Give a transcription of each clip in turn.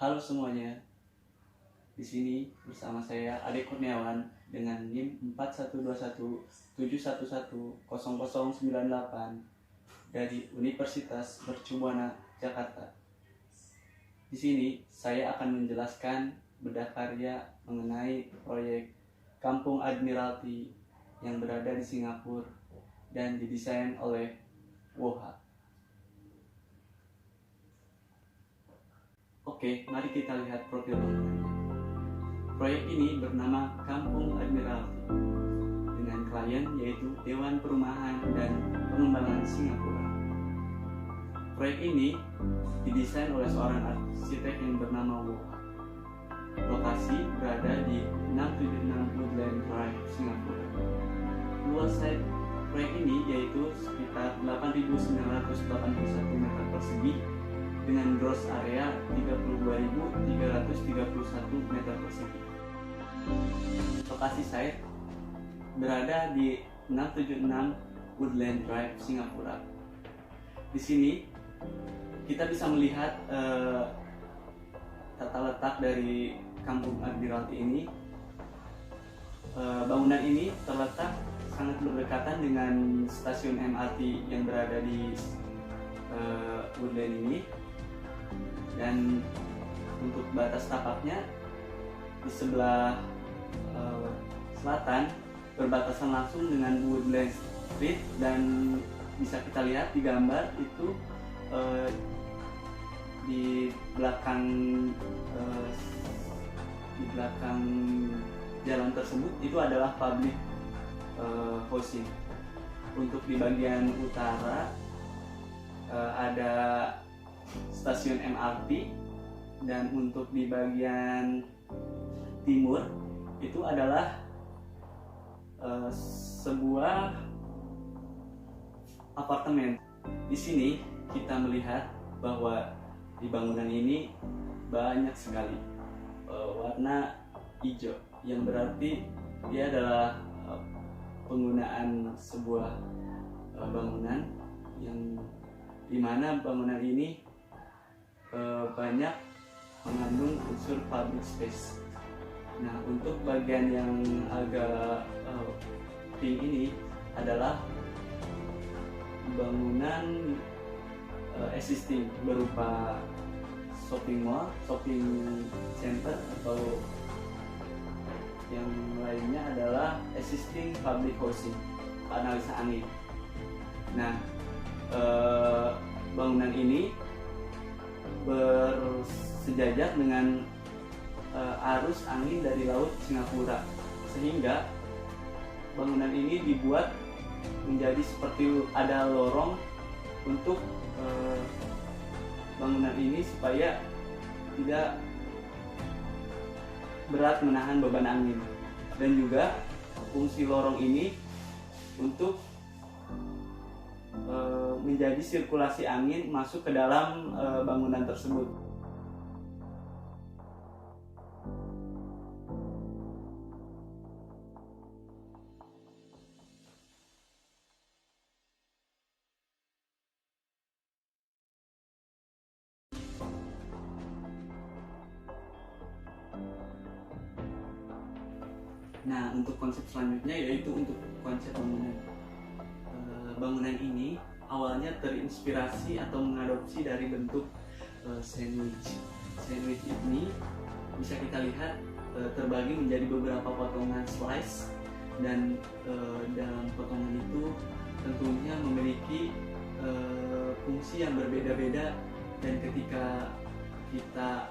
Halo semuanya, di sini bersama saya Ade Kurniawan dengan NIM 412171100098 dari Universitas Mercubuana Jakarta. Di sini saya akan menjelaskan bedah karya mengenai proyek Kampung Admiralty yang berada di Singapura dan didesain oleh WOHA. Oke, mari kita lihat profil bangunannya. Proyek ini bernama Kampung Admiralty dengan klien yaitu Dewan Perumahan dan Pengembangan Singapura. Proyek ini didesain oleh seorang arsitek yang bernama WOHA. Lokasi berada di 676 Woodland Drive, Singapura. Luas site proyek ini yaitu sekitar 8.981 meter persegi dengan gross area 32.331 meter persegi. Lokasi site berada di 676 Woodland Drive, Singapura. Di sini kita bisa melihat tata letak dari Kampung Admiralty ini. Bangunan ini terletak sangat berdekatan dengan stasiun MRT yang berada di Woodland ini. Dan untuk batas tapaknya di sebelah selatan berbatasan langsung dengan Woodland Street, dan bisa kita lihat di gambar itu di belakang jalan tersebut itu adalah public housing. Untuk di bagian utara ada stasiun MRT, dan untuk di bagian timur itu adalah sebuah apartemen. Di sini kita melihat bahwa di bangunan ini banyak sekali warna hijau, yang berarti dia adalah penggunaan sebuah bangunan yang dimana bangunan ini banyak mengandung unsur public space. Nah, untuk bagian yang agak pink ini adalah bangunan existing berupa shopping mall, shopping center, atau yang lainnya adalah existing public housing, analisa angin. Nah, bangunan ini bersejajar dengan arus angin dari laut Singapura, sehingga bangunan ini dibuat menjadi seperti ada lorong untuk bangunan ini supaya tidak berat menahan beban angin, dan juga fungsi lorong ini untuk menjadi sirkulasi angin masuk ke dalam bangunan tersebut. Nah, untuk konsep selanjutnya yaitu untuk konsep bangunan. Bangunan ini awalnya terinspirasi atau mengadopsi dari bentuk sandwich. Sandwich ini bisa kita lihat terbagi menjadi beberapa potongan slice, dan dalam potongan itu tentunya memiliki fungsi yang berbeda-beda, dan ketika kita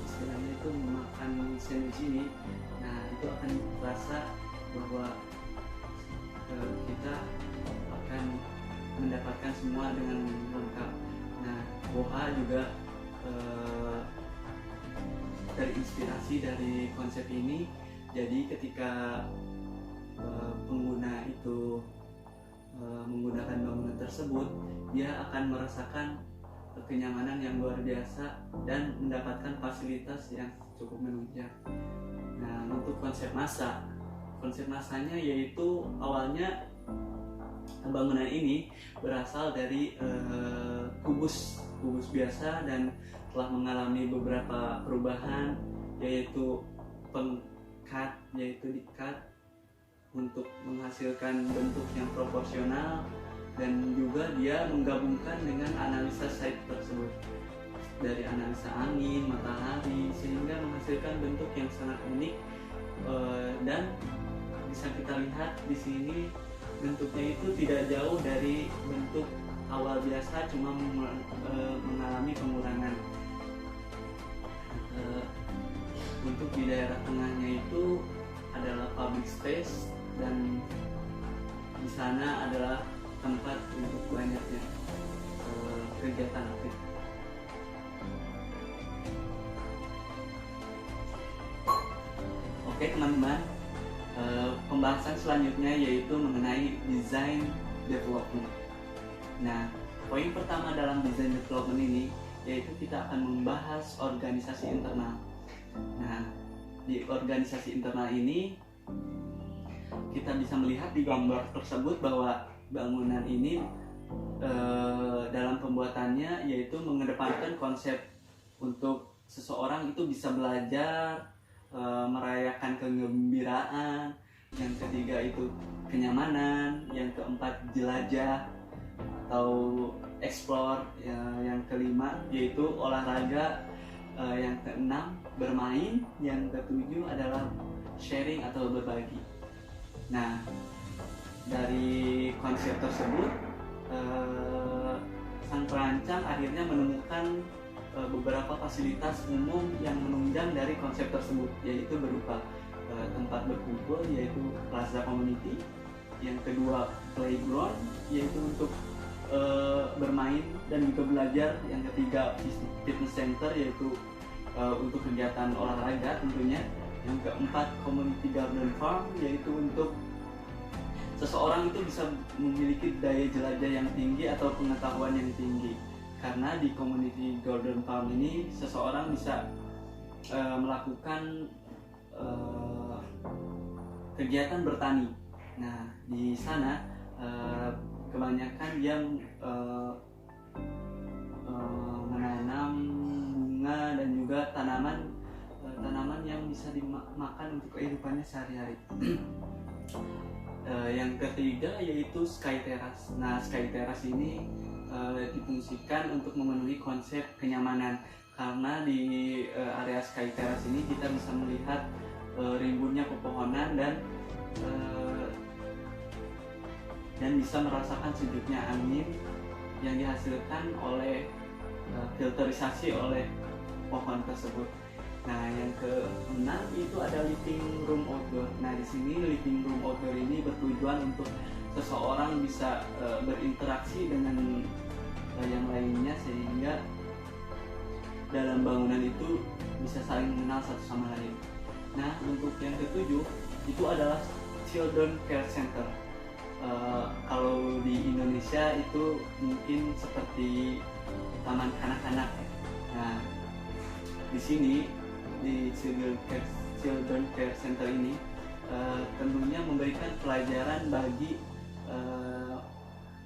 istilahnya itu memakan sandwich ini, nah itu akan terasa bahwa kita akan mendapatkan semua dengan lengkap. Nah, WOHA juga terinspirasi dari konsep ini. Jadi ketika pengguna itu menggunakan bangunan tersebut, dia akan merasakan kenyamanan yang luar biasa dan mendapatkan fasilitas yang cukup menunjang. Nah, untuk konsep masanya yaitu awalnya bangunan ini berasal dari kubus kubus biasa dan telah mengalami beberapa perubahan, yaitu di-cut untuk menghasilkan bentuk yang proporsional, dan juga dia menggabungkan dengan analisa site tersebut dari analisa angin, matahari, sehingga menghasilkan bentuk yang sangat unik. Dan bisa kita lihat di sini bentuknya itu tidak jauh dari bentuk awal biasa, cuma mengalami pengurangan. Untuk di daerah tengahnya itu adalah public space, dan di sana adalah tempat untuk banyaknya kegiatan aktif. Oke teman-teman, pembahasan selanjutnya yaitu mengenai design development. Nah, poin pertama dalam design development ini yaitu kita akan membahas organisasi internal. Nah, di organisasi internal ini kita bisa melihat di gambar tersebut bahwa bangunan ini dalam pembuatannya yaitu mengedepankan konsep untuk seseorang itu bisa belajar, merayakan kegembiraan, yang ketiga itu kenyamanan, yang keempat jelajah atau explore, yang kelima yaitu olahraga, yang keenam bermain, yang ketujuh adalah sharing atau berbagi. Nah, dari konsep tersebut sang perancang akhirnya menemukan beberapa fasilitas umum yang menunjang dari konsep tersebut, yaitu berupa tempat berkumpul yaitu plaza community, yang kedua playground yaitu untuk bermain dan juga belajar, yang ketiga fitness center yaitu untuk kegiatan olahraga tentunya, yang keempat community garden farm yaitu untuk seseorang itu bisa memiliki daya jelajah yang tinggi atau pengetahuan yang tinggi, karena di community garden farm ini seseorang bisa melakukan kegiatan bertani. Nah, di sana kebanyakan dia menanam bunga dan juga tanaman yang bisa dimakan untuk kehidupannya sehari-hari. Yang ketiga yaitu sky terrace. Nah, sky terrace ini difungsikan untuk memenuhi konsep kenyamanan, karena di area sky terrace ini kita bisa melihat rimbunnya pepohonan dan bisa merasakan sejuknya angin yang dihasilkan oleh filterisasi oleh pohon tersebut. Nah, yang keenam itu ada living room outdoor. Nah, di sini living room outdoor ini bertujuan untuk seseorang bisa berinteraksi dengan yang lainnya, sehingga dalam bangunan itu bisa saling mengenal satu sama lain. Nah, untuk yang ketujuh itu adalah children care center. Kalau di Indonesia itu mungkin seperti taman kanak-kanak. Nah, di sini di children care center ini tentunya memberikan pelajaran bagi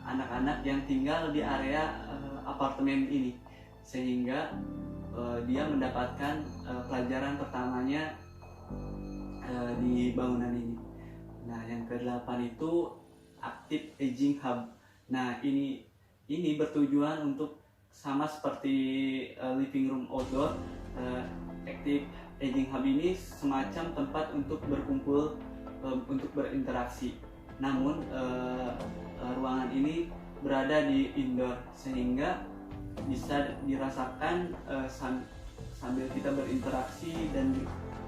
anak-anak yang tinggal di area apartemen ini, sehingga dia mendapatkan pelajaran pertamanya di bangunan ini. Nah, yang ke-8 itu Active Aging Hub. Nah, ini bertujuan untuk sama seperti living room outdoor. Active Aging Hub ini semacam tempat untuk berkumpul, untuk berinteraksi. Namun ruangan ini berada di indoor, sehingga bisa dirasakan sambil kita berinteraksi dan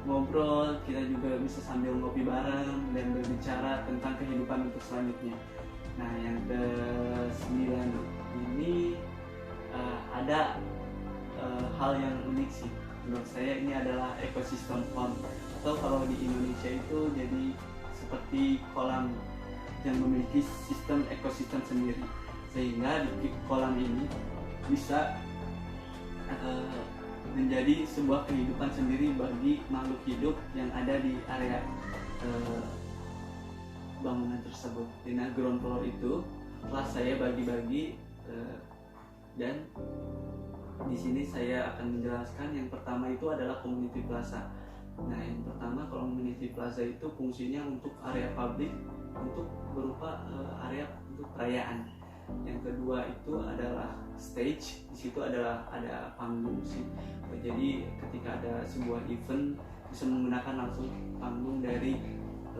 ngobrol. Kita juga bisa sambil ngopi bareng dan berbicara tentang kehidupan untuk selanjutnya. Nah, yang ke-9 ini ada hal yang unik sih menurut saya. Ini adalah ekosistem pond, atau kalau di Indonesia itu jadi seperti kolam yang memiliki sistem ekosistem sendiri, sehingga di kolam ini bisa menjadi sebuah kehidupan sendiri bagi makhluk hidup yang ada di area bangunan tersebut. Di ground floor itu telah saya bagi-bagi dan Di sini saya akan menjelaskan yang pertama itu adalah community plaza. Nah, yang pertama community plaza itu fungsinya untuk area publik, untuk berupa area untuk perayaan. Yang kedua itu adalah stage. Di situ adalah ada panggung sih. Jadi ketika ada sebuah event bisa menggunakan langsung panggung dari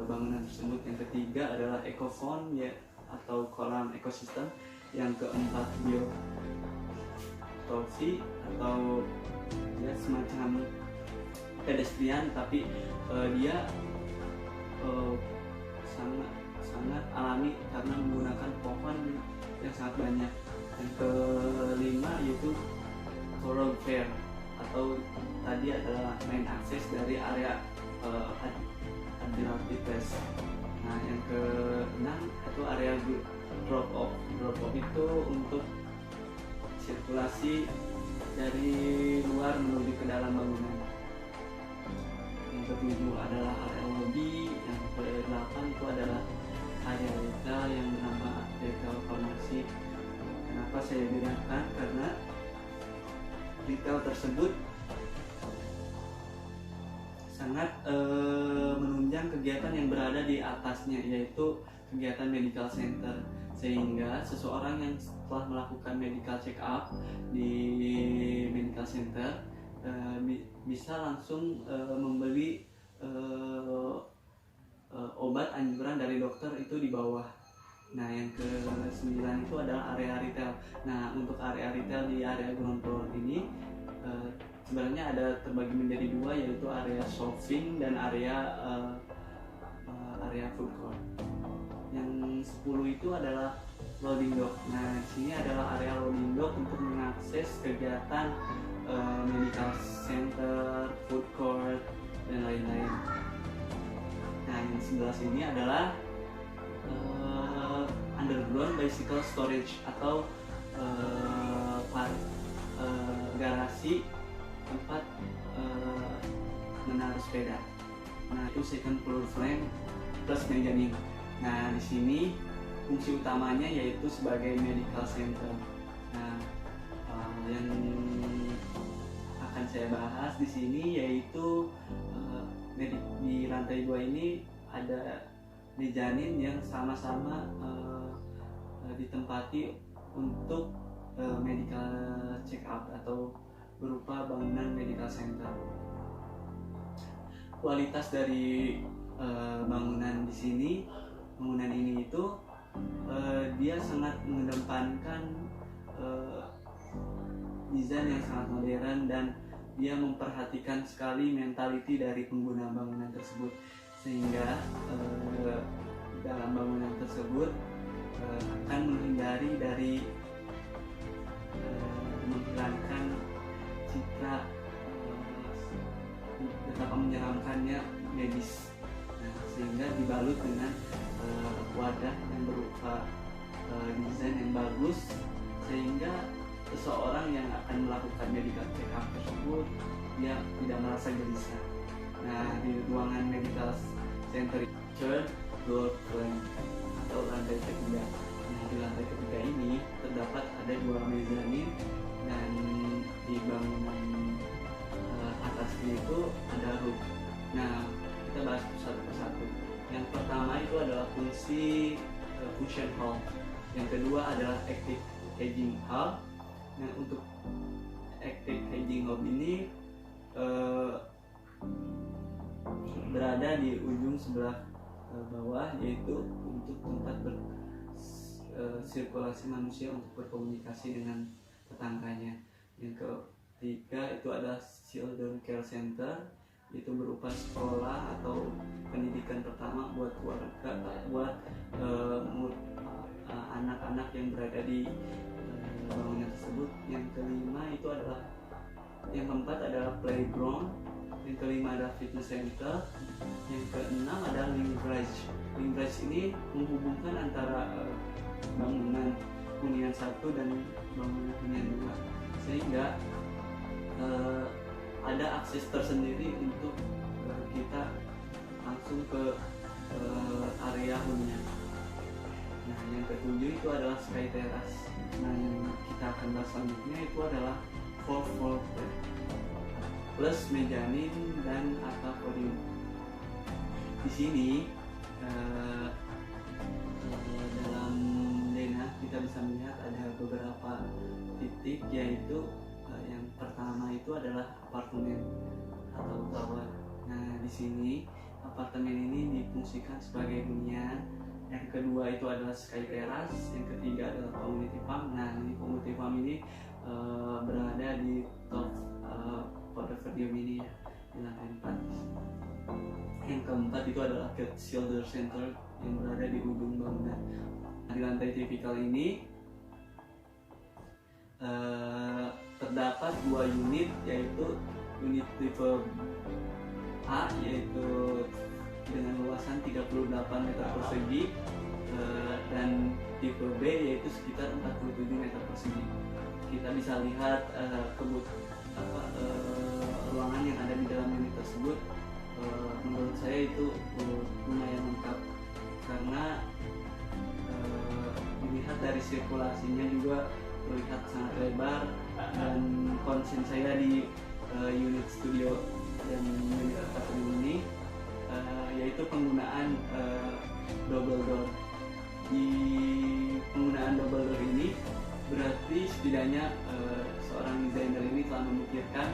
bangunan tersebut. Yang ketiga adalah ecophone ya, atau kolam ekosistem. Yang keempat biotopi atau ya semacam pedestrian, tapi dia sangat alami karena menggunakan pohon yang sangat banyak. Yang kelima yaitu thoroughfare, atau tadi adalah main akses dari area Admiralty Place. Nah, yang keenam itu area drop off. Drop off itu untuk sirkulasi dari luar menuju ke dalam bangunan. Yang ketujuh adalah area lobby. Yang kedelapan itu adalah area retail yang bernama retail farmasi. Kenapa saya bedakan? Karena retail tersebut sangat menunjang kegiatan yang berada di atasnya, yaitu kegiatan medical center, sehingga seseorang yang setelah melakukan medical check up di medical center bisa langsung membeli obat anjuran dari dokter itu di bawah. Nah, yang ke-9 itu adalah area retail. Nah, untuk area retail di area ground floor ini sebenarnya ada terbagi menjadi dua, yaitu area shopping dan area food court. Yang 10 itu adalah loading dock. Nah, di sini adalah area loading dock untuk mengakses kegiatan medical center, food court, dan lain-lain. Nah, yang 11 ini adalah underground bicycle storage atau garasi tempat menaruh sepeda. Nah, itu second floor frame plus mezzanine. Nah, di sini fungsi utamanya yaitu sebagai medical center. Nah, yang akan saya bahas di sini yaitu di lantai 2 ini ada mezzanine yang sama-sama ditempati untuk medical check up atau berupa bangunan medical center. Kualitas dari bangunan di sini, bangunan ini itu dia sangat mengedepankan desain yang sangat modern, dan dia memperhatikan sekali mentality dari pengguna bangunan tersebut, sehingga dalam bangunan tersebut akan menghindari dari menghilangkan citra betapa menyeramkannya medis. Nah, sehingga dibalut dengan wadah yang berupa desain yang bagus, sehingga seseorang yang akan melakukan medical check up tersebut dia tidak merasa gelisah. Nah, di ruangan medical center third floor frame atau lantai ketiga. Nah, di lantai ketiga ini terdapat ada 2 mezzanine, dan di bangunan atasnya itu ada roof. Nah, kita bahas satu persatu. Yang pertama itu adalah fungsi function hall. Yang kedua adalah active aging hall. Nah, untuk active aging hall ini berada di ujung sebelah bawah, yaitu untuk tempat sirkulasi manusia untuk berkomunikasi dengan tetangganya. Yang ketiga itu adalah children care center, itu berupa sekolah atau pendidikan pertama buat keluarga, buat anak-anak yang berada di bangunan tersebut. Yang kelima itu adalah, yang keempat adalah playground. Yang kelima adalah fitness center. Yang keenam adalah link bridge. Link bridge ini menghubungkan antara bangunan hunian 1 dan bangunan hunian 2, sehingga ada akses tersendiri untuk kita langsung ke area hunian. Nah, yang ketujuh itu adalah sky terrace. Nah, yang kita akan bahas selanjutnya itu adalah 4 floor plan plus mezanin dan atap podium. Di sini dalam denah kita bisa melihat ada beberapa titik, yaitu yang pertama itu adalah apartemen atau tower. Nah, di sini apartemen ini difungsikan sebagai hunian. Yang kedua itu adalah sky terrace, yang ketiga adalah community farm. Nah, ini community farm ini berada di top podium ini ya, di lantai 4. Yang keempat itu adalah Cat Shoulder Center yang berada di ujung bangunan. Nah, di lantai tipikal ini terdapat 2 unit, yaitu unit tipe A yaitu dengan luasan 38 meter persegi dan tipe B yaitu sekitar 47 meter persegi. Kita bisa lihat ruangan yang ada di dalam unit tersebut. Menurut saya itu lumayan lengkap, karena dilihat dari sirkulasinya juga terlihat sangat lebar, dan konsen saya di unit studio dan unit apartemen ini yaitu penggunaan double door. Di penggunaan double door ini berarti setidaknya seorang desainer ini telah memikirkan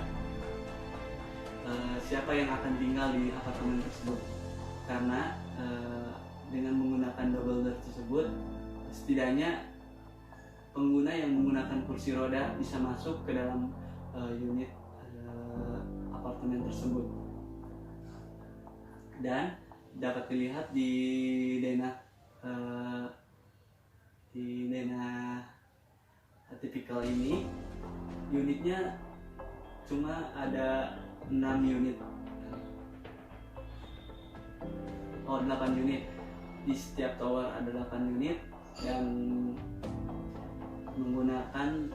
siapa yang akan tinggal di apartemen tersebut, karena dengan menggunakan double door tersebut setidaknya pengguna yang menggunakan kursi roda bisa masuk ke dalam unit apartemen tersebut. Dan dapat dilihat di denah tipikal ini, unitnya cuma ada 6 unit. 8 unit. Di setiap tower ada 8 unit yang menggunakan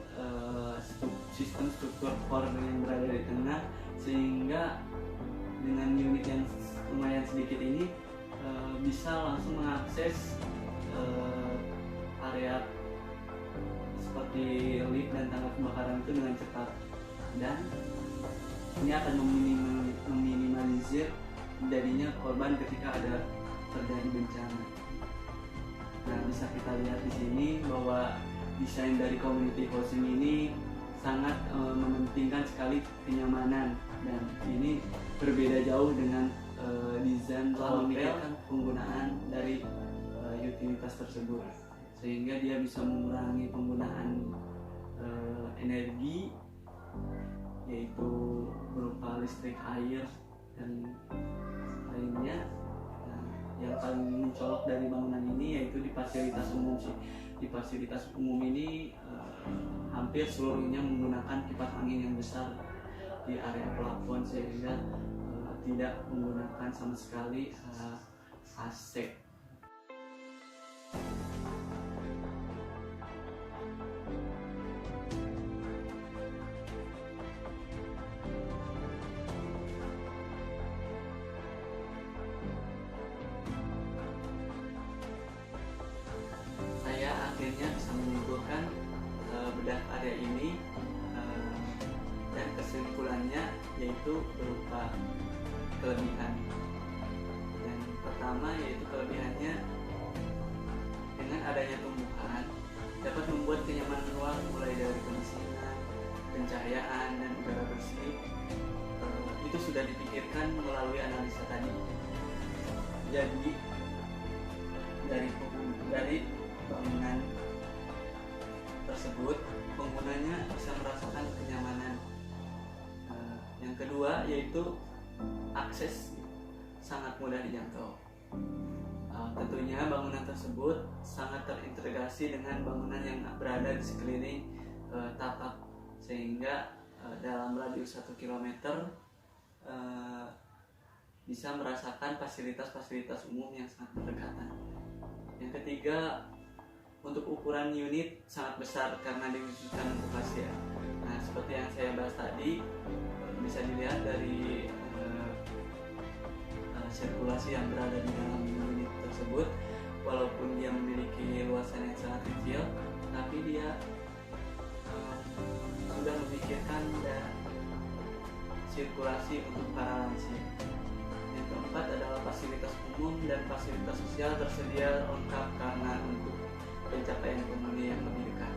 sistem struktur core yang berada di tengah, sehingga dengan unit yang lumayan sedikit ini bisa langsung mengakses area seperti lift dan tangga kebakaran itu dengan cepat, dan ini akan meminimalisir terjadinya korban ketika ada terjadi bencana. Nah, bisa kita lihat di sini bahwa desain dari community housing ini sangat mementingkan sekali kenyamanan, dan ini berbeda jauh dengan desain hotel penggunaan dari utilitas tersebut, sehingga dia bisa mengurangi penggunaan energi, yaitu berupa listrik, air, dan lainnya. Nah, yang paling mencolok dari bangunan ini yaitu di fasilitas umum sih. Di fasilitas umum ini hampir seluruhnya menggunakan kipas angin yang besar di area plafon, sehingga tidak menggunakan sama sekali AC. Saya akhirnya bisa menyimpulkan bedah area ini, dan kesimpulannya yaitu berupa kelebihan. Yang pertama yaitu kelebihannya, dengan adanya tumbuhan dapat membuat kenyamanan ruang mulai dari kemisingan, pencahayaan, dan udara bersih itu sudah dipikirkan melalui analisa tadi. Jadi dari bangunan tersebut penggunanya bisa merasakan kenyamanan. Yang kedua yaitu akses sangat mudah dijangkau. Tentunya bangunan tersebut sangat terintegrasi dengan bangunan yang berada di sekeliling tapak, sehingga dalam radius 1 km bisa merasakan fasilitas-fasilitas umum yang sangat berdekatan. Yang ketiga, untuk ukuran unit sangat besar karena dikhususkan untuk Asia. Nah, seperti yang saya bahas tadi, bisa dilihat dari sirkulasi yang berada di dalam unit tersebut. Walaupun dia memiliki luasan yang sangat kecil, tapi dia sudah memikirkan sirkulasi untuk para lansia. Yang keempat adalah fasilitas umum dan fasilitas sosial tersedia lengkap karena untuk pencapaian penghuni yang lebih dekat.